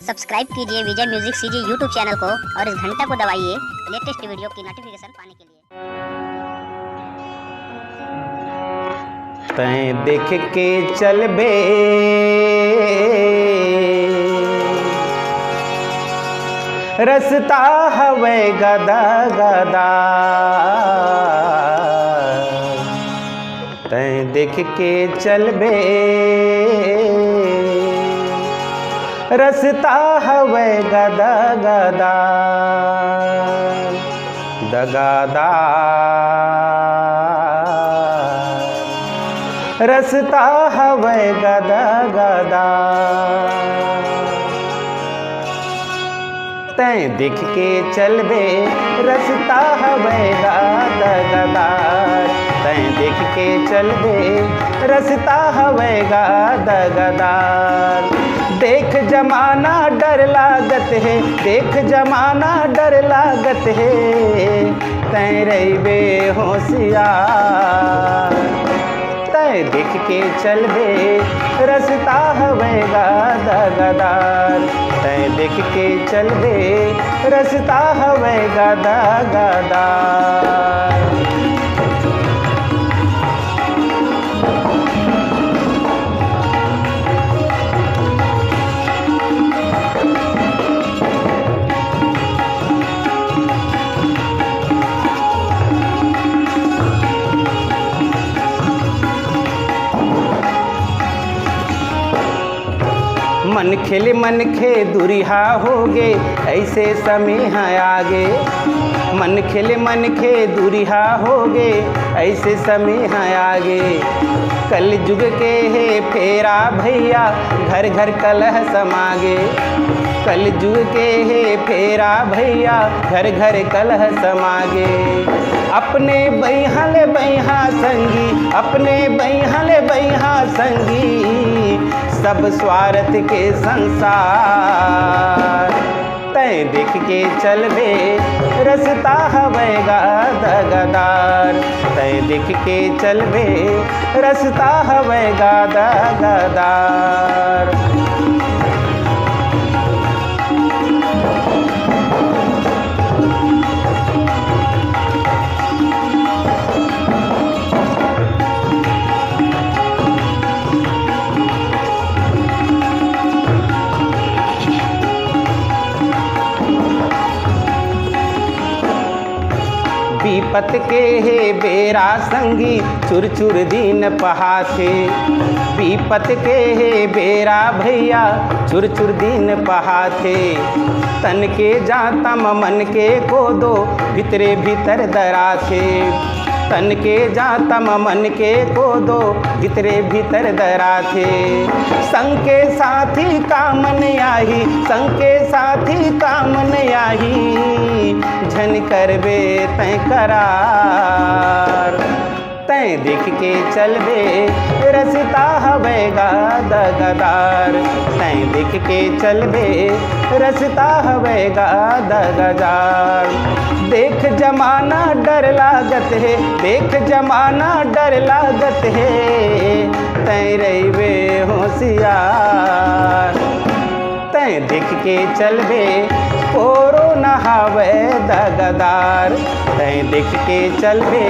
Subscribe कीजिए विजय music CG YouTube channel को और इस घंटा को दबाइए लेटेस्ट वीडियो की नोटिफिकेशन पाने के लिए। तैं देख के चलबे रस्ता हवे गदा गदा, तैं देख के चलबे रस्ता हवे गदा गदा, दगादार रस्ता हवे गदा गदा। तैं देख के चलबे रस्ता हवे गदा गदा, तैं देख के चलबे रस्ता हवे गदा गदा। देख जमाना डर लागत है, देख जमाना डर लागत है, तैं रहिबे होशियार। तैं देख के चलबे रस्ता हवे गदा गदा, तैं देख के चलबे रस्ता हवे गदा गदा। मन खेले मन खे दुरिहा होगे, ऐसे समय है आगे। मन खेले मन खे दुरिहा होगे, ऐसे समय है आगे। कल जुग के है फेरा भैया, घर घर कलह समागे। कल जुग के है फेरा भैया, घर घर कलह समागे। अपने बैहल बैहा संगी, अपने बैहल बैहा संगी, सब स्वार्थ के संसार। तैं देख के चलबे रस्ता हवे गदा गदार, तैं देख के चलबे रस्ता हवे गदा गदार। विपत के हे बेरा संगी, चुर चुर दिन पहाथे। विपत के हे बेरा भैया, चुर चुर दिन पहाथे। तन के जाता मन के को दो, भीतरे भीतर दराथे। तन के जाता मन के को दो, भीतरे भीतर दराथे। संग के साथी काम न आही, संग के साथी काम न आही, झन करबे तैं करार। तैं देख के चलबे रस्ता हवे गदा गदार, तैं देख के चलबे रस्ता हवे गदा गदार। देख जमाना डर लागत है, देख जमाना डर लागत है, तैं रहिबे होशियार। तैं देख के चलबे कोरोना हवे दगादार, तैं देख के चलबे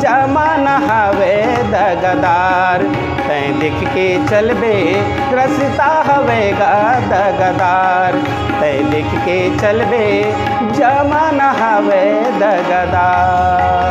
जमाना हवे दगादार। तैं देख के चलबे रस्ता हवे गदा गदार, तैं देख के चलबे जमाना हवे दगादार।